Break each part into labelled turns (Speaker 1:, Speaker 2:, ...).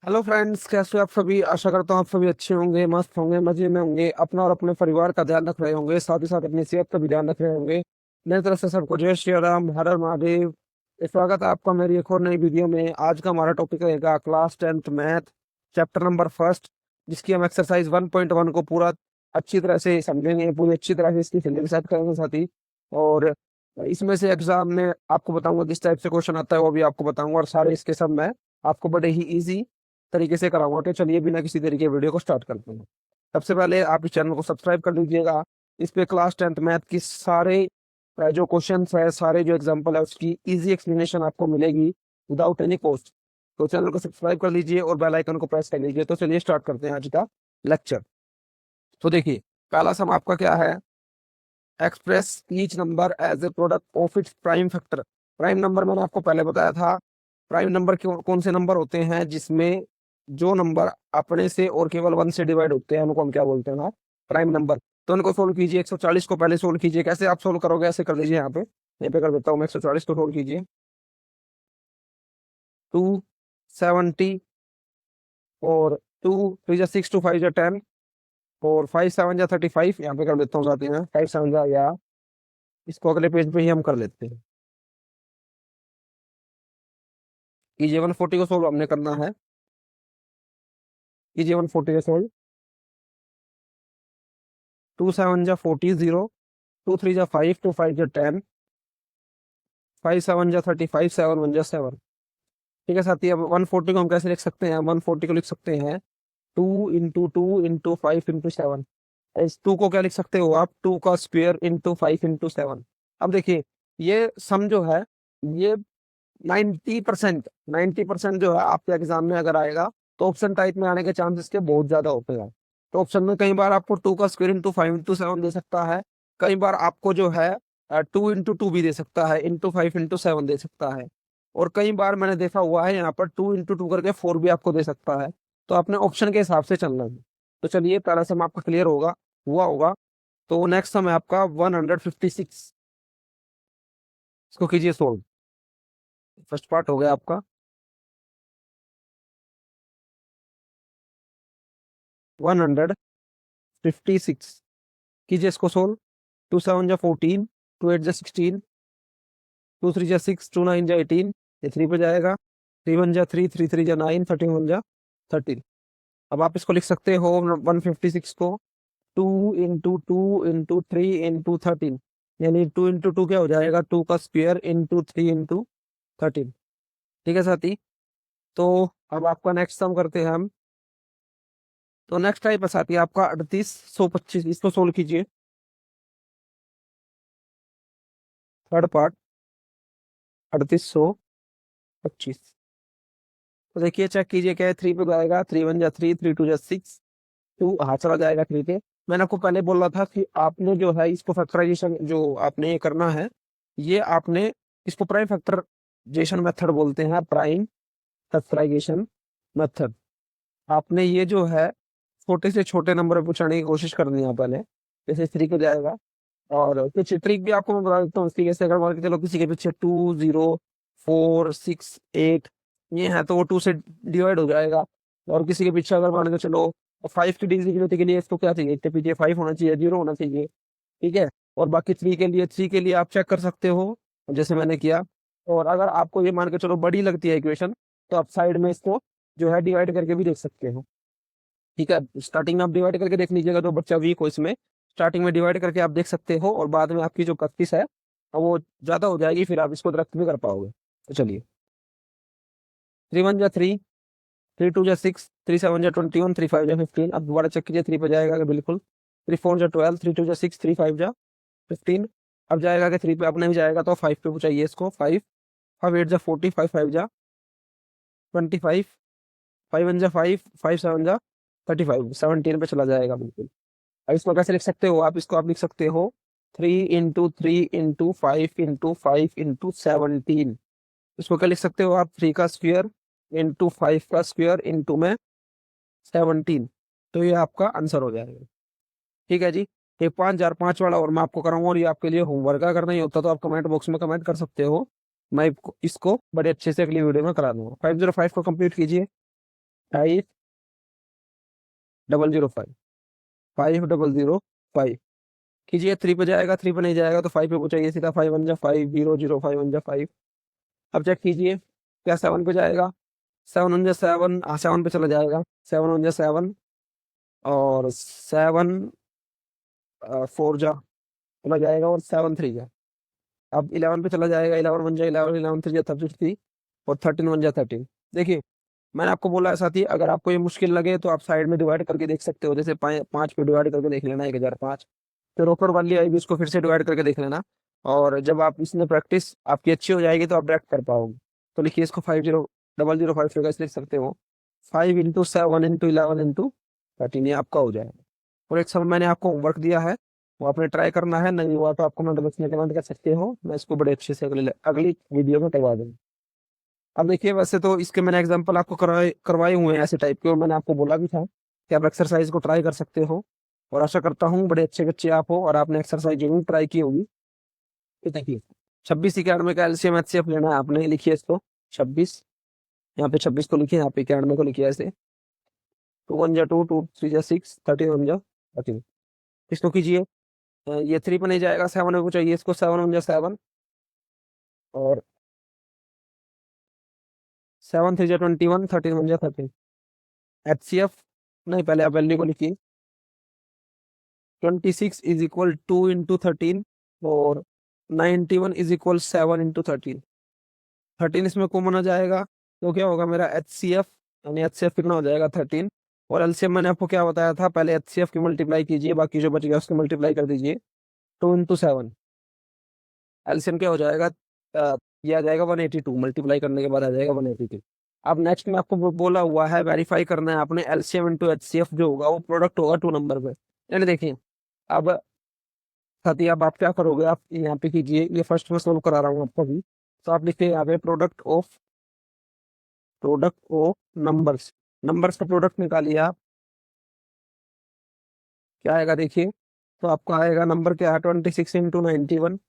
Speaker 1: Hello friends, कैसे हो आप सभी। आशा करता हूँ आप सभी अच्छे होंगे, मस्त होंगे, मजे में होंगे, अपना और अपने परिवार का ध्यान रख रहे होंगे, साथ ही साथ अपनी सेहत का भी ध्यान रख रहे होंगे। मेरी तरफ से सबको जय श्री राम, हर हर महादेव। स्वागत है आपका मेरी एक और नई वीडियो में। आज का हमारा टॉपिक रहेगा class 10th math, chapter number first, जिसकी हम एक्सरसाइज 1.1 को पूरा अच्छी तरह से समझेंगे, पूरी अच्छी तरह से इसकी फील्डिंग सेट करेंगे साथ ही। और इसमें से एग्जाम में आपको बताऊंगा किस टाइप से क्वेश्चन आता है, वो भी आपको बताऊंगा, और सारे इसके सब मैं आपको बड़े ही इजी तरीके से कराऊंगा। तो चलिए बिना किसी तरीके वीडियो को स्टार्ट करते हैं। सबसे पहले आप इस चैनल को सब्सक्राइब कर लीजिएगा। इस पे क्लास 10th मैथ की सारे जो क्वेश्चन है, सारे जो एग्जांपल है, उसकी इजी एक्सप्लेनेशन आपको मिलेगी विदाउट एनी कॉस्ट। तो चैनल को सब्सक्राइब कर लीजिए और बेल आइकन को प्रेस कर लीजिए। तो चलिए स्टार्ट करते हैं आज का लेक्चर। तो देखिए, पहला सम आपका क्या है। Express each number as a product of its prime factor. Prime number मैंने आपको पहले बताया था। प्राइम नंबर कौन से नंबर होते हैं जिसमें जो नंबर अपने से और केवल 1 से डिवाइड होते हैं, उनको हम क्या बोलते हैं ना, प्राइम नंबर। तो उनको सोल्व कीजिए। 140 को पहले सोल्व कीजिए। कैसे आप सोल्व करोगे, ऐसे कर लीजिए। यहाँ पे कर देता हूँ मैं। 140 को सोल्व कीजिए। 270 और 2 3 जा 6, 2 5 जा 10 और 5 7 जा 35। यहाँ पे कर देता हूँ साथ ही में 5 7 जा, या इसको अगले पेज पे ही हम कर लेते हैं। कीजिए 140 को सोल्व हमने करना है। कीजिए 140 को सोल्व। 2 7 जा 40, 0। 2 3 जा 5, 2 5 जा 10, 5 7 जा 35, 7 1 जा 7। ठीक है साथी। अब 140 को हम कैसे लिख सकते हैं। 140 को लिख सकते हैं 2 × 2 × 5 × 7। इस 2 को क्या लिख सकते हो आप, 2 का स्क्वायर इंटू 5 × 7। अब देखिए, ये सम जो है, ये 90% जो है आपके एग्जाम में अगर आएगा तो ऑप्शन टाइप में आने के चांसेस के बहुत ज्यादा होते हैं। तो ऑप्शन में कई बार आपको 2 का स्क्वायर इंटू 5 × 7 दे सकता है। कई बार आपको जो है 2 × 2 भी दे सकता है, इंटू 5 × 7 दे सकता है। और कई बार मैंने देखा हुआ है यहाँ पर 2 × 2 करके 4 भी आपको दे सकता है। तो अपने ऑप्शन के हिसाब से चलना है। तो चलिए, पहला सम आपका क्लियर हुआ होगा। तो नेक्स्ट सम है आपका 156। इसको कीजिए सोल्व। फर्स्ट पार्ट हो गया आपका 156। कीजिए इसको सोल्व। 2 7 जा 14, 2 8 जा 16, 2 3 जा 6, 2 9 जा 18। ये 3 पे जाएगा। 3 1 जा 3, 3 3 जा 9, 13 1 जा 13। अब आप इसको लिख सकते हो 156 को 2 × 2 × 3 × 13, यानी 2 × 2 क्या हो जाएगा, 2 का स्क्वायर इंटू 3 × 13। ठीक है साथी। तो अब आपका नेक्स्ट सम करते हैं हम। तो नेक्स्ट टाइप है साथी आपका 3825। इसको सोल्व कीजिए। Third part 3825। तो देखिए, चेक कीजिए क्या है। 3 पे जाएगा। 3 1 जा 3, 3 2 जा 6, 2 हाथ चला जाएगा 3 पे। मैंने आपको पहले बोला था कि आपने जो है इसको फैक्टराइजेशन जो आपने ये करना है, ये आपने इसको प्राइम फैक्टराइजेशन मेथड बोलते हैं। Prime factorization method. आपने ये जो है छोटे से छोटे नंबर पे पूछने की कोशिश करनी है पहले। जैसे 3 को जाएगा। और कुछ ट्रिक भी आपको मैं बता देता हूँ इसकी। जैसे अगर मान के चलो किसी के पीछे 2 0 4 6 8 ये है, तो वो 2 से डिवाइड हो जाएगा। और किसी के पीछे अगर मान के चलो 5 की डिग्री के लिए इसको क्या चाहिए, इसके पीछे 5 होना चाहिए, 0 होना चाहिए। ठीक है। और बाकी 3 के लिए आप चेक कर सकते हो, जैसे मैंने किया। और अगर आपको ये मान के चलो बड़ी लगती है इक्वेशन, तो आप साइड में इसको जो है डिवाइड करके भी देख सकते हो। ठीक है। स्टार्टिंग में आप डिवाइड करके देख लीजिएगा, तो बच्चा वीक हो इसमें। स्टार्टिंग में डिवाइड करके आप देख सकते हो, और बाद में आपकी जो प्रैक्टिस है वो ज्यादा हो जाएगी, फिर आप इसको डायरेक्ट भी कर पाओगे। तो चलिए, 3 1 जा 3, 3 2 जा 6, 3 7 जा 21, 3 5 जा 15। अब दोबारा चेक कीजिए। 3 पे जाएगा कि बिल्कुल। 3 4 जा 12, 3 2 जा 6, 3 5 जा 15। अब जाएगा कि 3 पे अपने भी जाएगा, तो 5 पे चाहिए इसको। 5 5 8 जा 40, 5 5 जा 25, 5 1 जा 5, 5 7 जा 35, 17 पे चला जाएगा बिल्कुल। अब इसको कैसे लिख सकते हो आप, इसको आप लिख सकते हो 3 × 3 × 5 × 5 × 17। इसको क्या लिख सकते हो आप, 3 का स्क्वायर इंटू 5 का स्क्वायर इंटू में 17। तो ये आपका आंसर हो जाएगा। ठीक है जी। ये 5 4 5 वाला और मैं आपको कराऊंगा, और ये आपके लिए होमवर्क है। अगर नहीं होता तो आप कमेंट बॉक्स में कमेंट कर सकते हो। मैं इसको बड़े अच्छे से अगली वीडियो में करा दूंगा। 505 को कंप्लीट कीजिए। 5005, 5005 कीजिए। 3 पे जाएगा, 3 पे नहीं जाएगा तो 5 पे पूछाइए सीधा। 5 1 जा 5, 0 0 5 1 जा 5। अब चेक कीजिए क्या 7 पे जाएगा। 7 1 जा 7, 7 पे चला जाएगा। 7 1 जा 7 और 7 4 जा चला जाएगा और 7 3 जा। अब 11 पे चला जाएगा। 11 1 जा 11, 11 3 जा 33 और 13 1 जा 13। देखिए मैंने आपको बोला है साथी, अगर आपको ये मुश्किल लगे तो आप साइड में डिवाइड करके देख सकते हो। जैसे 5 पे डिवाइड करके देख लेना 1005। फिर ऊपर वाली आएगी उसको फिर से डिवाइड करके देख लेना। और जब आप इसमें प्रैक्टिस आपकी अच्छी हो जाएगी तो आप डायरेक्ट कर पाओगे। तो लिखिए इसको 50 005 फिगर लिख सकते हो। 5 इंटू 7 इंटू 11 इंटू 13 ये आपका हो जाएगा। और एक समय मैंने आपको होमवर्क दिया है, वो आपने ट्राई करना है। नहीं हुआ तो आपको कमेंट बॉक्स में कमेंट कर सकते हो, मैं इसको बड़े अच्छे से अगली अगली वीडियो में करवा दूंगा। अब देखिए वैसे तो इसके मैंने एग्जांपल आपको करवाए हुए हैं ऐसे टाइप के, और मैंने आपको बोला भी था कि आप एक्सरसाइज को ट्राई कर सकते हो। और आशा करता हूँ बड़े अच्छे बच्चे आप हो और आपने एक्सरसाइज जरूर ट्राई की होगी। तो देखिए 26 91 का एलसीएम एचसीएफ लेना है आपने। लिखिए इसको 26, यहाँ पे 26 को लिखिए, यहाँ पे 91 को लिखिए ऐसे। 2 1 जा 2, 2 3 जा 6, 13 1 जा 13। इसको कीजिए। ये 3 पे नहीं जाएगा, 7 को चाहिए इसको। 7 1 जा 7 और 7 3 जा 21, 13 1 जा 13। एचसीएफ नहीं, पहले आप वैल्यू को लिखिए। 26 इज इक्वल 2 इंटू 13 और 91 इज इक्वल 7 इंटू 13। 13 इसमें कॉमन आ जाएगा तो क्या होगा मेरा एचसीएफ, यानी एचसीएफ कितना हो जाएगा 13। और एलसीएम मैंने आपको क्या बताया था, पहले एचसीएफ की मल्टीप्लाई कीजिए, बाकी जो बच गया उसकी मल्टीप्लाई कर दीजिए। 2 इंटू 7 एलसीएम क्या हो जाएगा, ये आ जाएगा 182, मल्टीप्लाई करने के बाद आ जाएगा 182। अब नेक्स्ट में आपको बोला हुआ है वेरीफाई करना है आपने एलसीएम इंटू एचसीएफ जो होगा वो प्रोडक्ट होगा 2 नंबर पे। यानी देखिए अब साथी अब आप क्या करोगे, आप यहाँ पे कीजिए, ये फर्स्ट में सोल्व करा रहा हूँ आपको भी। तो आप लिखिए यहाँ पे प्रोडक्ट ऑफ नंबर्स। नंबर्स का प्रोडक्ट निकालिए आप, क्या आएगा देखिए। तो आपका आएगा नंबर क्या है 26 इंटू 91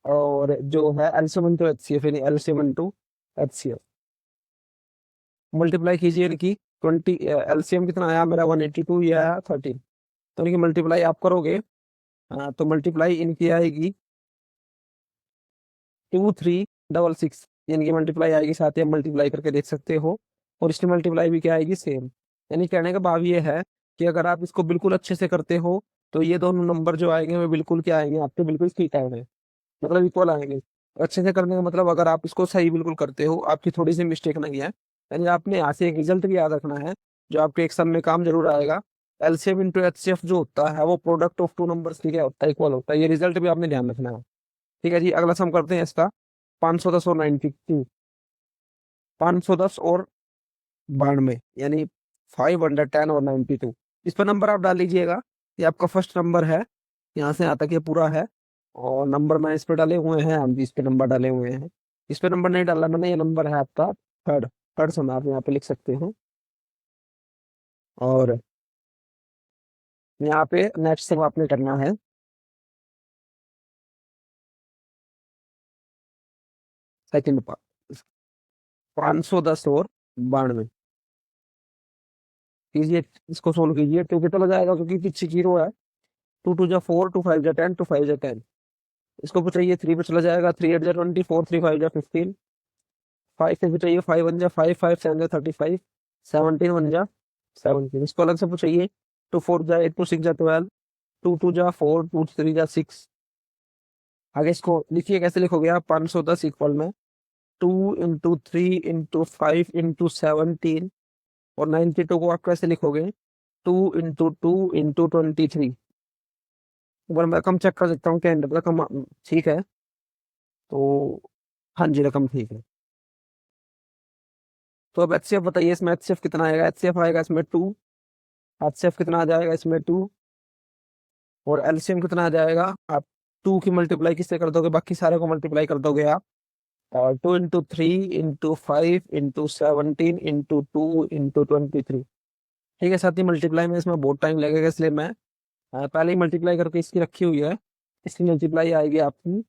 Speaker 1: और जो है एलसीएम इंटू एचसीएफ, यानी एलसीएम इंटू एचसीएफ मल्टीप्लाई कीजिए। लिखिए 20 एलसीएम कितना आया मेरा 182, ये आया 13। तो इनकी मल्टीप्लाई आप करोगे, तो मल्टीप्लाई इनकी आएगी 2366, यानी कि मल्टीप्लाई आएगी, साथ ही आप मल्टीप्लाई करके देख सकते हो। और इसकी मल्टीप्लाई भी क्या आएगी सेम। यानी कहने का भाव ये है कि अगर आप इसको बिल्कुल अच्छे से करते हो तो ये दोनों नंबर जो आएंगे वो बिल्कुल क्या आएंगे आपके, बिल्कुल ठीक आएंगे, मतलब इक्वल आएंगे। अच्छे से करने का मतलब अगर आप इसको सही बिल्कुल करते हो, आपकी थोड़ी सी मिस्टेक नहीं है, यानी आपने यहाँ से एक रिजल्ट भी याद रखना है जो आपके एग्जाम में काम जरूर आएगा। एलसीएम इंटू एचसीएफ जो होता है वो प्रोडक्ट ऑफ टू नंबर्स की क्या होता है, इक्वल होता है। ये रिजल्ट भी आपने ध्यान रखना है। ठीक है जी, अगला सम करते हैं इसका। 510 और 92, 510 और 92 यानी 510 और 92। इस पर नंबर आप डाल लीजिएगा। ये आपका फर्स्ट नंबर है, यहाँ से यहाँ तक ये पूरा है। और नंबर मैं इस पे डाले हुए हैं, हम भी इस पे नंबर डाले हुए हैं। इस पे नंबर नहीं डाला मैंने, ये नंबर है आपका थर्ड। थर्ड सम आप यहाँ पे लिख सकते हो। और यहाँ पे नेक्स्ट सम आपने करना है सेकंड पार्ट, 510 और 92 कीजिए। इसको सोल्व कीजिए, टू कितना जाएगा क्योंकि पीछे जीरो है। 2 2 जा 4, 2 5 जा 10, 2 5 जा 10। इसको पूछिए 3 पे चला जाएगा। 3 8 जा 20, 4 3 5 जा 15। 5 से पूछिए 5 1 जा 5, 5 7 जा 35, 17 1 जा 17। इसको अलग से पूछिए। 2 4 जा 8, 2 6 जा 12, 2 2 जा 4, 2 3 जा 6। आगे इसको लिखिए, कैसे लिखोगे आप, 510 इक्वल में 2 इंटू 3 इंटू 5 इंटू 17। और 92 को आप कैसे लिखोगे, 2 इंटू 2 इंटू 23। एक बार मैं रकम चेक कर सकता हूँ क्या रकम ठीक है। तो हाँ जी, रकम ठीक है। तो अब एचसीएफ बताइए, इसमें एचसीएफ कितना आएगा। एचसीएफ आएगा इसमें 2, एचसीएफ कितना आ जाएगा इसमें 2। और एलसीएम कितना आ जाएगा, आप 2 की मल्टीप्लाई किससे कर दोगे, बाकी सारे को मल्टीप्लाई कर दोगे आप। और 2 into 3 into 5 into 17 into 2 into 23। ठीक है साथ ही मल्टीप्लाई में इसमें बहुत टाइम लगेगा, इसलिए मैं पहले ही मल्टीप्लाई करके इसकी रखी हुई है। इसकी मल्टीप्लाई आएगी आपकी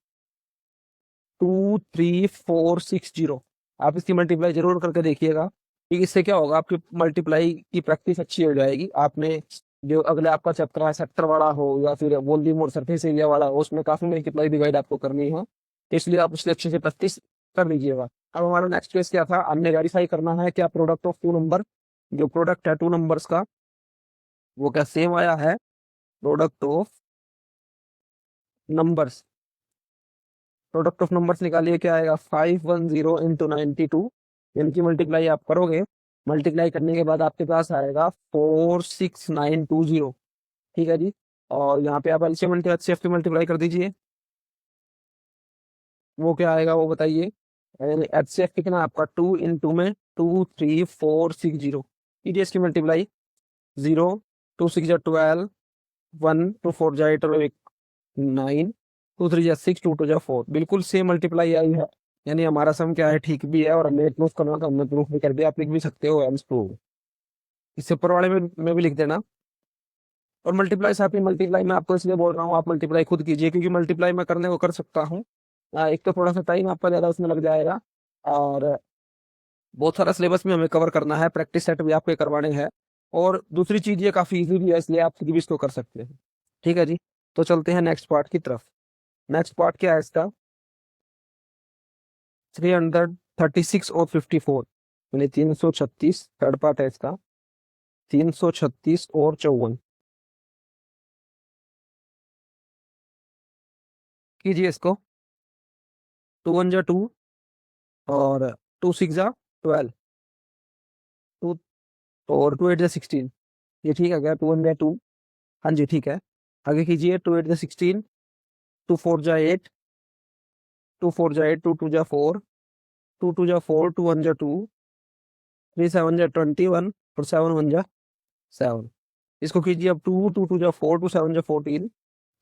Speaker 1: 23460। आप इसकी मल्टीप्लाई जरूर करके देखिएगा। कि इससे क्या होगा, आपकी मल्टीप्लाई की प्रैक्टिस अच्छी हो जाएगी। आपने जो अगले आपका चैप्टर है सेक्टर वाला हो या फिर वॉल्यूम और सरफेस एरिया वाला हो, उसमें काफी मल्टीप्लाई डिवाइड आपको करनी है, तो इसलिए आप उससे अच्छे से प्रैक्टिस कर लीजिएगा। अब हमारा नेक्स्ट केस क्या था, हमने वेरीफाई करना है क्या प्रोडक्ट ऑफ टू नंबर, जो प्रोडक्ट है टू नंबर्स का वो क्या सेम आया है। Product of numbers, product of numbers निकालिए, क्या आएगा 510 इंटू 92, इनकी मल्टीप्लाई आप करोगे, मल्टीप्लाई करने के बाद आपके पास आएगा 46920। ठीक है जी। और यहाँ पे आप एलसीएम एचसीएफ की मल्टीप्लाई कर दीजिए, वो क्या आएगा वो बताइए। एचसीएफ कितना आपका 2 इंटू में 23460, कीजिए इसकी मल्टीप्लाई। 0 2 6 12, 1 2 4 9, 2 3 6 2 2 4, बिल्कुल सेम मल्टीप्लाई आई है। यानी हमारा सम क्या है, ठीक भी है, और हमने प्रूफ करना तो हमने प्रूफ भी कर दिया। आप लिख भी सकते हो एल्स प्रूव, इससे ऊपर वाले में भी लिख देना। और मल्टीप्लाई साथ ही मल्टीप्लाई मैं आपको इसलिए बोल रहा हूँ, आप मल्टीप्लाई खुद कीजिए, क्योंकि मल्टीप्लाई मैं करने को कर सकता हूँ। एक तो थोड़ा सा टाइम आपका ज़्यादा उसमें लग जाएगा, और बहुत सारा सिलेबस में हमें कवर करना है, प्रैक्टिस सेट भी आपके करवाने हैं, और दूसरी चीज़ ये काफ़ी इजी भी है, इसलिए आप खुद भी इसको कर सकते हैं। ठीक है जी। तो चलते हैं नेक्स्ट पार्ट की तरफ। नेक्स्ट पार्ट क्या है इसका, 336 और 54, यानी 336 थर्ड पार्ट है इसका, 336 और 54। कीजिए इसको, 2 1 जा 2, और 2 6 जा 12, टू और 2 8 जा 16। ये ठीक है क्या, 2 1 जा 2? हाँ जी ठीक है। आगे कीजिए, 2 8 जा 16, 2 4 जा 8, 2 4 जा 8, 2 2 जा 4, 2 2 जा 4, 2 1 जा 2, 3 7 जा 21, और 7 1 जा 7। इसको कीजिए अब, 2 2 2 जा 4, 2 7 जा 14,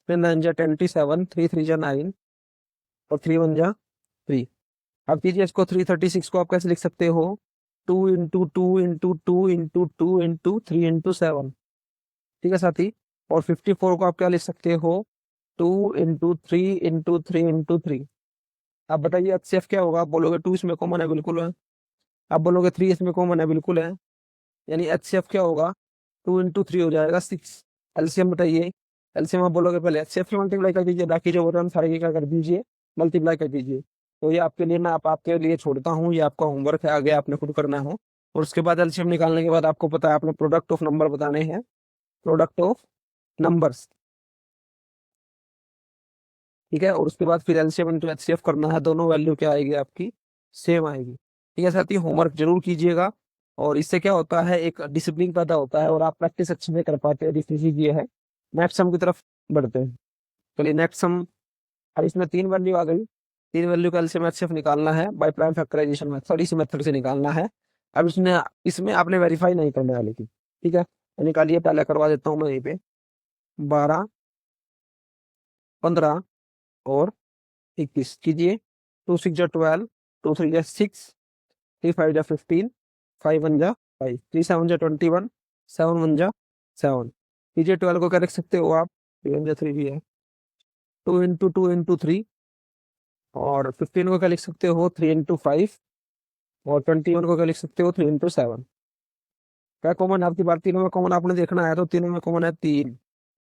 Speaker 1: फिर 9 जा 27, 3 3 जा 9, और 3 1 जा 3। अब कीजिए इसको, 336 को आप कैसे लिख सकते हो, 2 into 2 into 2 into 2 into 3 into 7। ठीक है साथी। और 54 को आप क्या लिख सकते हो, 2 इंटू 3 इंटू 3 इंटू 3। आप बताइए एचसीएफ क्या होगा, आप बोलोगे 2 इसमें कॉमन है, बिल्कुल है। आप बोलोगे 3 इसमें कॉमन है, बिल्कुल है। यानी एचसीएफ क्या होगा, 2 इंटू 3 हो जाएगा 6। एलसीएम बताइए, एलसीएम आप बोलोगे पहले एचसीएफ से मल्टीप्लाई कर दीजिए, बाकी जो बटन सारे के क्या कर दीजिए, मल्टीप्लाई कर दीजिए। तो ये आपके लिए, मैं आपके लिए छोड़ता हूँ, ये आपका होमवर्क है, आगे आपने खुद करना हो। और उसके बाद एलसीएम निकालने के बाद आपको पता है आपने प्रोडक्ट ऑफ नंबर बताने हैं, प्रोडक्ट ऑफ नंबर्स। ठीक है। और उसके बाद फिर एलसीएम इंटू एचसीएफ करना है, दोनों वैल्यू क्या आएगी आपकी, सेम आएगी। ठीक है साथी, होमवर्क जरूर कीजिएगा। और इससे क्या होता है, एक डिसिप्लिन पैदा होता है, और आप प्रैक्टिस अच्छे से कर पाते हैं, जिससे चीज ये है नेक्स्ट सम की तरफ बढ़ते हैं। चलिए नेक्स्ट सम, अब इसमें 3 वैल्यू आ गई, 3 वैल्यू का एलसीएम एचसीएफ निकालना है बाय प्राइम फैक्टराइजेशन मेथड, इसी मेथड से निकालना है। अब इसमें इसमें आपने वेरीफाई नहीं करने वाली थी। ठीक है, तो निकालिए, पहले करवा देता हूँ मैं यहीं पे। 12, 15 और 21 कीजिए। 2 6 जा 12, 2 3 जा 6, 3 5 जा 15, 5 1 जा 5, 3 7 जा 21, 7 1 जा 7। कीजिए 12 को क्या लिख सकते हो आप, 3 1 जा 3 भी है, 2 इंटू 2 इंटू 3। और 15 को क्या लिख सकते हो, 3 इंटू 5। और 21 को क्या लिख सकते हो, 3 इंटू 7। क्या कॉमन आपकी बात, तीनों में कॉमन आपने देखना है, तो तीनों में कॉमन है 3।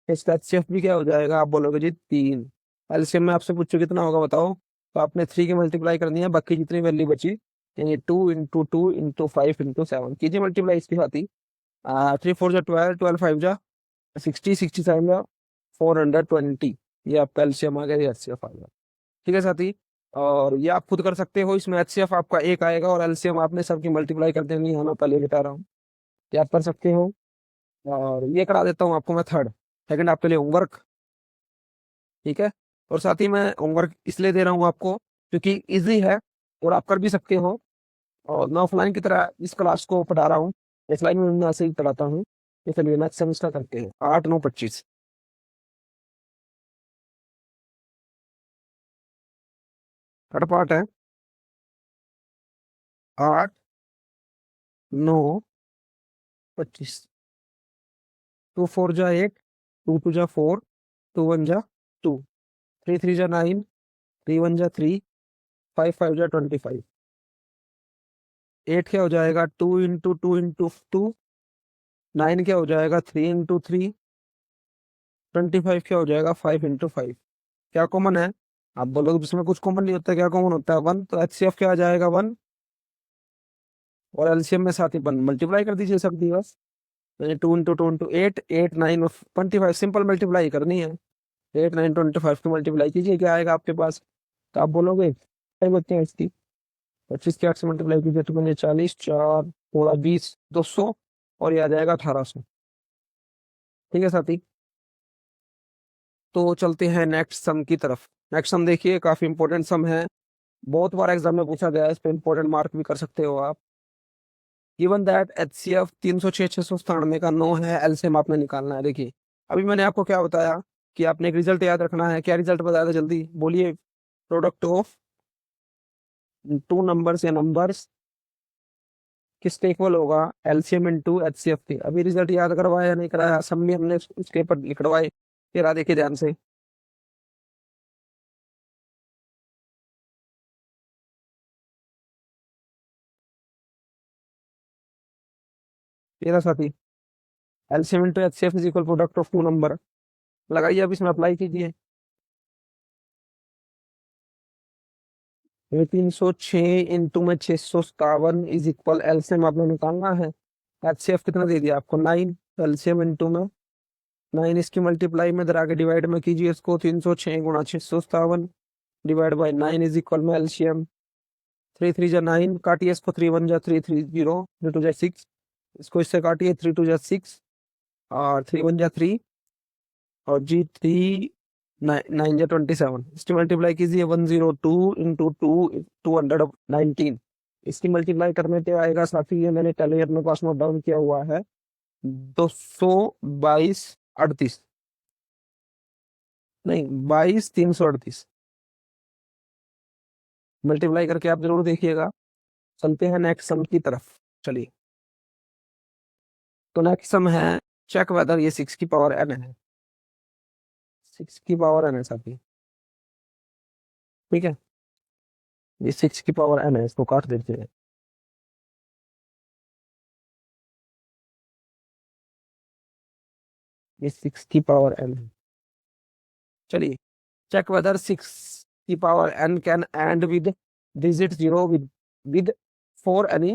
Speaker 1: इसका एचसीएफ भी क्या हो जाएगा, आप बोलोगे जी 3। एलसीएम में आपसे पूछो कितना होगा बताओ, तो आपने 3 की मल्टीप्लाई करनी है, बाकी जितनी वैल्यू बची, यानी 2 इंटू 2 इंटू 5 इंटू 7 कीजिए मल्टीप्लाई इसके साथ ही। 3 4 जा 12, 12 5 जा 60, 67 जा 420, ये आपका एलसीएम आ गया, ये एचसीएफ आ गया। ठीक है साथी। और ये आप खुद कर सकते हो, इसमें एचसीएफ आपका 1 आएगा, और एलसीएम आपने सबकी मल्टीप्लाई कर देनी है, मैं पहले बता रहा हूँ, ये आप कर सकते हो। और ये करा देता हूँ आपको मैं थर्ड, सेकंड आपके लिए होमवर्क। ठीक है। और साथ ही मैं होमवर्क इसलिए दे रहा हूँ आपको, क्योंकि इजी है और आप कर भी सकते हो। और मैं ऑफलाइन की तरह इस क्लास को पढ़ा रहा हूँ, ऑफलाइन में मैं ऐसे ही पढ़ाता हूँ। ये चलिए नेक्स्ट सेमेस्टर करते हैं, 8 9 25। थर्ड पार्ट है, 8 9 25। 2 4 जा 8, 2 2 जा 4, 2 1 जा 2, 3 3 जा 9, 3 1 जा 3, 5 5 जा 25। 8 क्या हो जाएगा 2 × 2 × 2, 9 क्या हो जाएगा 3 × 3, 25 क्या हो जाएगा 5 × 5। क्या कॉमन है? आप बोलोगे इसमें कुछ कॉमन नहीं होता, क्या कॉमन होता है 1, तो एचसीएफ क्या आ जाएगा 1, और एलसीएम में साथ ही 1 मल्टीप्लाई कर दीजिए सब दी बस। 2 × 2 × 8, 8 9 और 25, सिंपल मल्टीप्लाई करनी है। 8 9 25 को मल्टीप्लाई कीजिए, क्या आएगा आपके पास? तो आप बोलोगे क्या बोलते हैं इसकी, 25 के 8 से मल्टीप्लाई कीजिए तो मुझे 40, 4 थोड़ा 20, 200, और ये आ जाएगा 1800। ठीक है साथी, तो चलते हैं नेक्स्ट सम की तरफ। नेक्स्ट सम देखिए, काफी इंपॉर्टेंट सम है, बहुत बार एग्जाम में पूछा गया है, इस पे इंपॉर्टेंट मार्क भी कर सकते हो आप। गिवन दैट एचसीएफ 306 697 का 9 है, एलसीएम आपने निकालना है। देखिए अभी मैंने आपको क्या बताया कि आपने एक रिजल्ट याद रखना है। क्या रिजल्ट बताया था, जल्दी बोलिए। प्रोडक्ट ऑफ टू नंबर्स या नंबर्स किसके इक्वल होगा, एलसीएम इनटू एचसीएफ के। अभी रिजल्ट याद करवाया या नहीं कराया, सब में हमने उसके ऊपर लिखवाए। तेरा देखिए ध्यान से। तेरा साथी, LCM into HCF is equal product of two number, लगाइए अब इसमें अप्लाई कीजिए। 306 में 657 इज इक्वल, एलसीएम आपने निकालना है। एचसीएफ कितना दे दिया आपको 9, एलसीएम इनटू में 9, इसकी मल्टीप्लाई में इधर आगे डिवाइड में कीजिए इसको। 306 × 657 डिवाइड बाई 9 इज इक्वल में एलसीएम 3 3 जा 9, काटिए इसको। 3 1 जा 3 3 0, 3 2 जा 6, इसको इससे काटिए। 3 2 जा 6 और 3 1 जा 3, और जी 3 9 9 जा 27, इसकी मल्टीप्लाई कीजिए। 102 × 2 × 219, इसकी मल्टीप्लाई करने पे आएगा साथी, ये मैंने पहले ही अपने पास नोट डाउन किया हुआ है, 222 38, नहीं 22 338। मल्टीप्लाई करके आप जरूर देखिएगा। चलते हैं नेक्स्ट सम की तरफ, चलिए। तो नेक्स्ट सम है, चेक वेदर ये 6 की पावर n है। 6 की पावर n है साथी, ठीक है। ये 6 की पावर n है, इसको काट देते हैं। ये 6 की पावर n है। चलिए, check whether 6 की power n can end with digit 0 with for any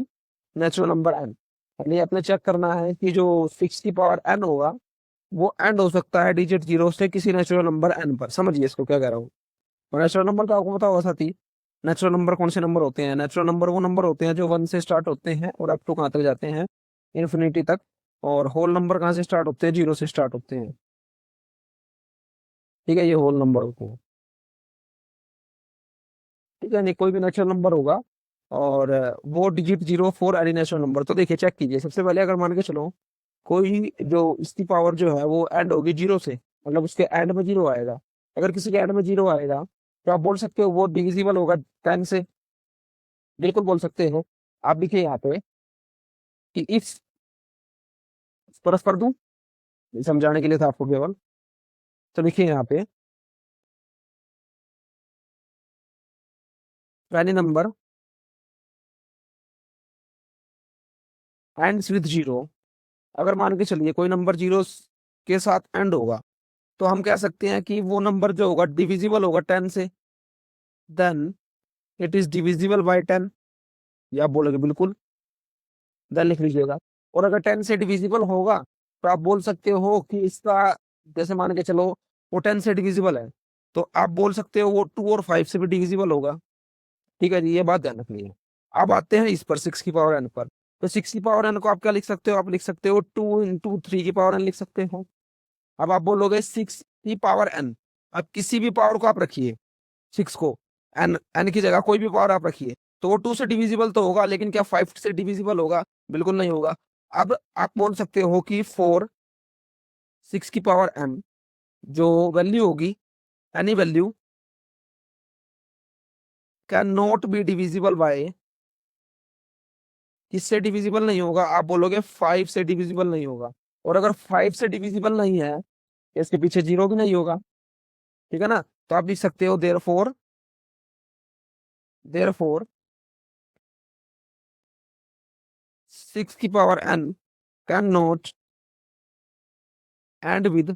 Speaker 1: natural number n। यानी अपने चेक करना है कि जो 6 की पावर n होगा वो एंड हो सकता है डिजिट 0 से किसी नेचुरल नंबर n पर। समझिए इसको क्या कह रहा हूँ। और नेचुरल नंबर तो आपको पता होगा साथी, नेचुरल नंबर कौन से नंबर होते हैं? नेचुरल नंबर वो नंबर होते हैं जो 1 से स्टार्ट होते हैं और अप टू कहाँ तक जाते हैं, इन्फिनिटी तक। और होल नंबर कहाँ से स्टार्ट होते हैं, 0 से स्टार्ट होते हैं। ठीक है, ये होल नंबर होते हैं। ठीक है, नहीं कोई भी नेचुरल नंबर होगा और वो digit 0 four any natural number. तो देखिए चेक कीजिए, सबसे पहले अगर मान के चलो कोई जो इसकी पावर जो है वो एंड होगी 0 से, मतलब उसके एंड में 0 आएगा। अगर किसी के एंड में 0 आएगा तो आप बोल सकते हो वो डिविजिबल होगा 10 से, बिल्कुल बोल सकते हो। आप लिखिए यहाँ पे कि इफ, परस कर दूं, समझाने के लिए था आपको केवल। तो लिखिए यहाँ पे एनी नंबर एंड्स विद 0। अगर मान के चलिए कोई नंबर 0 के साथ एंड होगा तो हम कह सकते हैं कि वो नंबर जो होगा डिविजिबल होगा 10 से, then it is divisible by 10। या आप बोलोगे बिल्कुल, देन लिख लीजिएगा। और अगर 10 से डिविजिबल होगा तो आप बोल सकते हो कि इसका, जैसे मान के चलो वो 10 से डिविजिबल है, तो आप बोल सकते हो वो 2 और 5 से भी डिविजिबल होगा। ठीक है जी, ये बात ध्यान रखनी है। अब आते हैं इस पर 6 की पावर एन पर। तो 6 की पावर एन को आप क्या लिख सकते हो, आप लिख सकते हो 2 × 3 की पावर एन लिख सकते हो। अब आप बोलोगे 6 की पावर एन, अब किसी भी पावर को आप रखिए 6 को, एन एन की जगह कोई भी पावर आप रखिए, तो वो 2 से डिविजिबल तो होगा, लेकिन क्या 5 से डिविजिबल होगा? बिल्कुल नहीं होगा। अब आप बोल सकते हो कि 4 6 की पावर एन जो वैल्यू होगी, any value can not be divisible by, किससे डिविजिबल नहीं होगा? आप बोलोगे 5 से डिविजिबल नहीं होगा। और अगर 5 से डिविजिबल नहीं है, इसके पीछे 0 भी नहीं होगा। ठीक है ना, तो आप लिख सकते हो देयरफॉर, देयरफॉर 6 की power n can not and with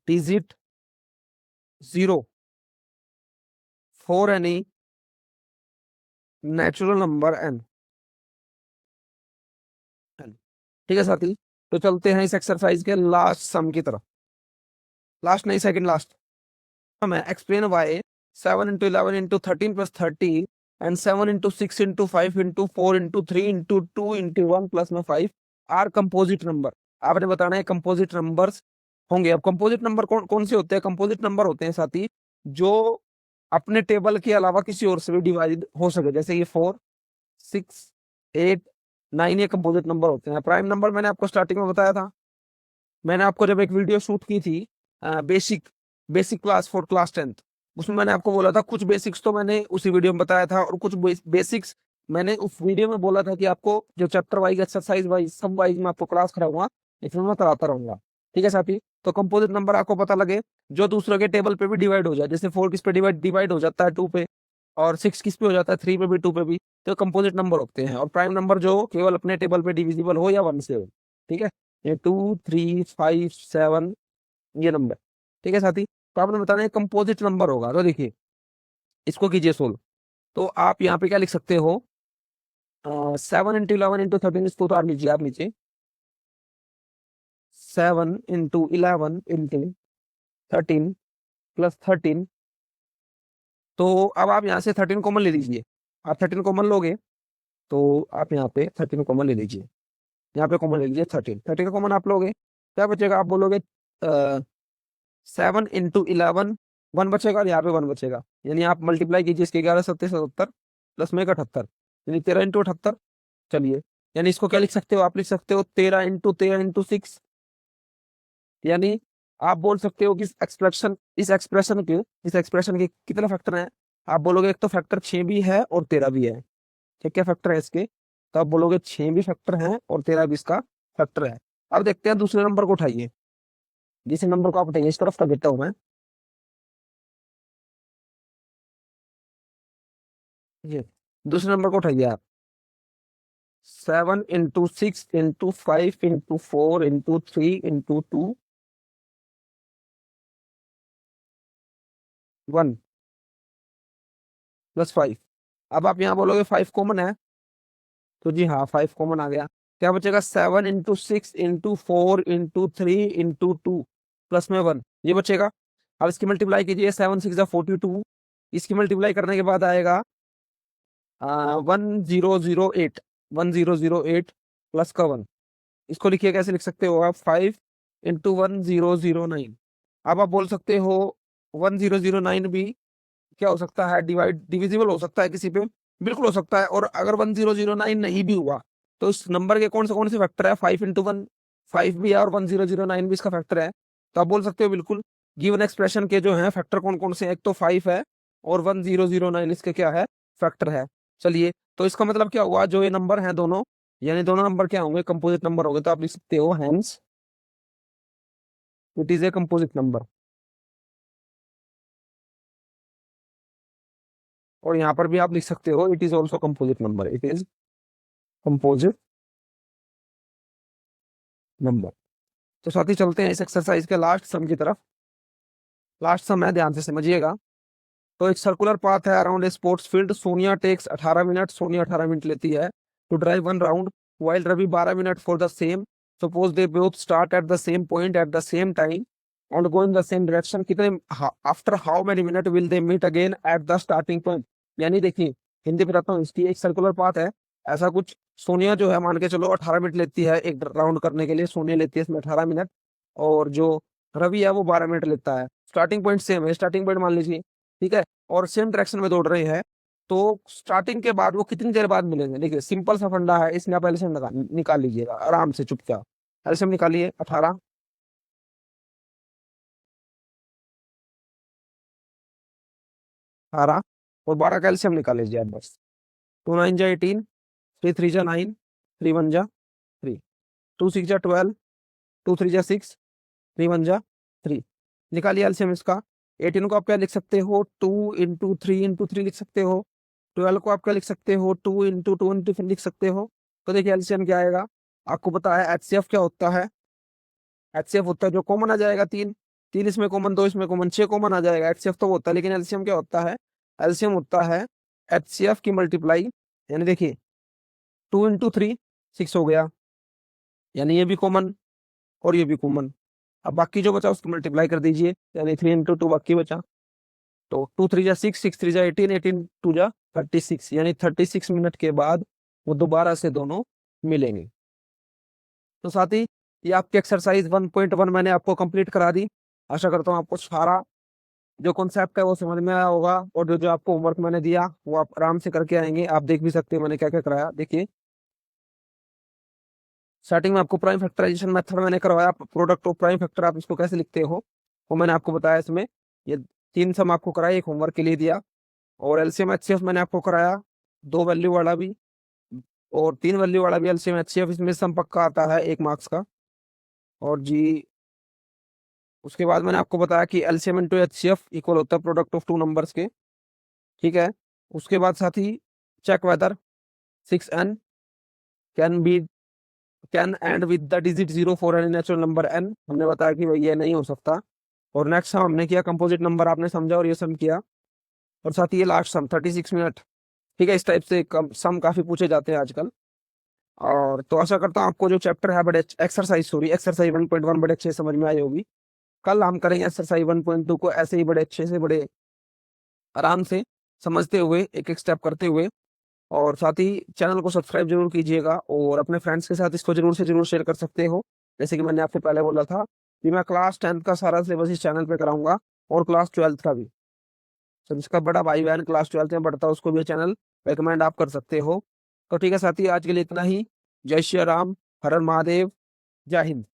Speaker 1: digit 0 for any natural number n। ठीक है साथी, तो चलते हैं इस एक्सरसाइज के लास्ट सम की तरफ। लास्ट नहीं, सेकंड लास्ट। हमें explain why 7 into 11 into 13 plus 30 and 7 into 6 into 5 into 4 into 3 into 2 into 1 plus में 5 आर कंपोजिट नंबर। आपने बताना है कंपोजिट नंबर्स होंगे। अब कंपोजिट नंबर कौन कौन से होते हैं? कंपोजिट नंबर होते हैं साथी जो अपने टेबल के अलावा किसी और से भी डिवाइड हो सके, जैसे ये 4, 6, 8, 9 ये कंपोजिट नंबर होते हैं। प्राइम नंबर मैंने आपको स्टार्टिंग में बताया था। मैंने आपको जब एक वीडियो शूट की थी basic basic class for class 10th, उसमें मैंने आपको बोला था कुछ बेसिक्स तो मैंने उसी वीडियो में बताया था, और कुछ बेसिक्स मैंने उस वीडियो में बोला था कि आपको जो चैप्टर वाइज एक्सरसाइज वाइज सब वाइज मैं आपको क्लास कराऊंगा, इसमें मैं कराता रहूंगा। ठीक है साथी, तो कंपोजिट नंबर आपको पता लगे जो दूसरों के टेबल पे भी डिवाइड हो जाए, जैसे 4 किस पे डिवाइड हो जाता है 2 पे, और 6 किस पे हो जाता है 3 पे भी 2 पे भी, तो कंपोजिट नंबर होते हैं। और प्राइम नंबर जो केवल अपने टेबल पे डिविजिबल हो या 1 से हो। ठीक है, ये 2, 3, 5, 7 ये नंबर। ठीक है साथी, तो आपने बताना है कंपोजिट नंबर होगा, तो देखिए इसको कीजिए सोल्व। तो आप यहाँ पे क्या लिख सकते हो, 7 into 11 into 13, इसको उतार लीजिए आप नीचे। 7 into 11 into 13 प्लस 13, तो अब आप यहाँ से 13 कॉमन ले लीजिए। आप 13 कॉमन लोगे तो आप यहाँ पे 13 कॉमन ले लीजिए, यहाँ पे कॉमन ले लीजिए 13 कॉमन आप लोगे, क्या बचेगा? आप बोलोगे 7 into 11, 1 बचेगा और यहाँ पे 1 बचेगा, यानी आप मल्टीप्लाई कीजिए इसके 11 सत्ते 77 प्लस में 78, यानी 13 इंटू 78। चलिए, यानी इसको क्या लिख सकते हो? आप लिख सकते हो 13 into 6, यानी आप बोल सकते हो कि इस एक्सप्रेशन के कितने फैक्टर हैं? आप बोलोगे एक तो फैक्टर 6 भी है और 13 भी है। ठीक, क्या फैक्टर है इसके? तो आप बोलोगे 6 भी फैक्टर है और 13 भी इसका फैक्टर है। अब देखते हैं दूसरे नंबर को उठाइए, जिस नंबर को आप उठाइए इस तरफ का देता हूं मैं। ये दूसरे नंबर को उठाइए आप। 7 into 6 into 5 into 4 into 2 1 plus 5। अब आप यहाँ बोलोगे 5 कॉमन है, तो जी हाँ 5 कॉमन आ गया। क्या बचेगा? 7 into 6 into 4 into 3 into 2 plus में 1, ये बचेगा। अब इसकी मल्टीप्लाई कीजिए, 7 6 42, इसकी मल्टीप्लाई करने के बाद आएगा 1008, 1008 प्लस का 1। इसको लिखिए, कैसे लिख सकते हो आप? 5 into 1009। अब आप बोल सकते हो 1009 भी क्या हो सकता है? डिविजिबल हो सकता है किसी पे, बिल्कुल हो सकता है। और अगर 1009 नहीं भी हुआ तो इस नंबर के कौन से फैक्टर है? 5 into 1 5 भी है और 1009 भी इसका फैक्टर है। तो आप बोल सकते हो बिल्कुल गिवन एक्सप्रेशन के जो है फैक्टर कौन से हैं, एक तो 5 है और 1009 इसके क्या है? फैक्टर है। चलिए, तो इसका मतलब क्या हुआ? जो ये नंबर है दोनों, यानी दोनों नंबर क्या होंगे? कंपोजिट नंबर होंगे। तो आप लिख सकते हो hence it is a composite number. और यहाँ पर भी आप लिख सकते हो it is also composite number, it is composite number. तो साथ ही चलते हैं इस एक्सरसाइज के लास्ट सम की तरफ। लास्ट सम है, ध्यान से समझिएगा। तो एक सर्कुलर पाथ है around a sports field. Sonia takes 18 minute, Sonia 18 minute लेती है to drive 1 round, while Ravi 12 minute for the same. Suppose they both start at the same point at the same time and go in the same direction, कितने after how many minute will they meet again at the starting point? यानी देखिए, हिंदी बताता हूँ, इसकी एक circular path है ऐसा कुछ। सोनिया जो है मान के चलो 18 मिनट लेती है एक राउंड करने के लिए, सोनिया लेती है इसमें 18 मिनट, और जो रवि है वो 12 मिनट लेता है। स्टार्टिंग पॉइंट सेम है, स्टार्टिंग पॉइंट मान लीजिए, ठीक है, और सेम डायरेक्शन में दौड़ रहे हैं। तो स्टार्टिंग के बाद वो कितनी देर बाद मिलेंगे? देखिए सिंपल सा फंडा है, इसमें आप एलसीएम निकाल लीजिएगा आराम से चुपचाप। एलसीएम निकालिए, 18 18 और 12 का एलसीएम निकाल लीजिए आप बस। 2 9 जा 18, 3 3 जा 9, 3 1 जा 3, 2 6 जा 12, 2 3 जा 6, 3 1 जा 3। निकालिए एलसीएम इसका। 18 को आप क्या लिख सकते हो? 2 into 3 into 3 लिख सकते हो। 12 को आप क्या लिख सकते हो, 2 × 2 फिर लिख सकते हो। तो देखिए एलसीएम क्या आएगा, आपको पता है एचसीएफ क्या होता है। एचसीएफ होता है जो कॉमन आ जाएगा, 3 3 इसमें कॉमन, 2 इसमें कॉमन, 6 कॉमन आ जाएगा। एचसीएफ तो वो होता है, लेकिन एलसीएम क्या होता है, एलसीएम होता है एचसीएफ की मल्टीप्लाई, यानी देखिए 2 × 3 6 हो गया, यानी ये भी कॉमन और ये भी कॉमन। अब बाकी जो बचा उसको मल्टीप्लाई कर दीजिए, यानी 3 × 2 बाकी बचा। तो 2 × 3 = 6, 6 × 3 = 18, 18 × 2 = 36, यानी 36 मिनट के बाद वो दोबारा से दोनों मिलेंगे। तो साथ ही ये आपकी एक्सरसाइज 1.1 मैंने आपको कंप्लीट करा दी। आशा करता हूँ आपको सारा जो कॉन्सेप्ट है वो समझ में आया होगा, और जो जो आपको होमवर्क मैंने दिया वो आप आराम से करके आएंगे। आप देख भी सकते हैं मैंने क्या क्या कराया। देखिए स्टार्टिंग में आपको प्राइम फैक्टराइजेशन मेथड मैंने करवाया, प्रोडक्ट ऑफ प्राइम फैक्टर आप इसको कैसे लिखते हो वो मैंने आपको बताया। इसमें ये 3 सम आपको कराया, एक होमवर्क के लिए दिया। और एलसीएम एचसीएफ मैंने आपको कराया, 2 वैल्यू वाला भी और 3 वैल्यू वाला भी एलसीएम एचसीएफ, इसमें सम पक्का आता है 1 मार्क्स का। और जी उसके बाद मैंने आपको बताया कि एलसीएम इंटू एचसीएफ इक्वल होता है प्रोडक्ट ऑफ 2 नंबर्स के, ठीक है। उसके बाद साथ ही check whether 6n can be can end with the digit 0 for any natural number n, हमने बताया कि भाई ये नहीं हो सकता। और नेक्स्ट सम हमने किया कंपोजिट नंबर, आपने समझा और ये सम किया। और साथ ही ये लास्ट सम 36 मिनट, ठीक है। इस टाइप से सम काफी पूछे जाते हैं आजकल। और तो आशा करता हूँ आपको जो चैप्टर है बड़े एक्सरसाइज 1.1 बड़े अच्छे समझ में आई होगी। कल हम करेंगे एक्सरसाइज 1.2 को ऐसे ही बड़े अच्छे से, बड़े आराम से समझते हुए, एक एक स्टेप करते हुए। और साथ ही चैनल को सब्सक्राइब जरूर कीजिएगा और अपने फ्रेंड्स के साथ इसको जरूर से जरूर शेयर कर सकते हो। जैसे कि मैंने आपको पहले बोला था कि मैं क्लास 10th का सारा सिलेबस इस चैनल पे कराऊंगा और क्लास 12th का भी। तो जिसका बड़ा भाई बहन क्लास 12th में पढ़ता है उसको भी चैनल रिकमेंड आप कर सकते हो। तो ठीक है साथी, आज के लिए इतना ही। जय श्री राम, हर हर महादेव, जय हिंद।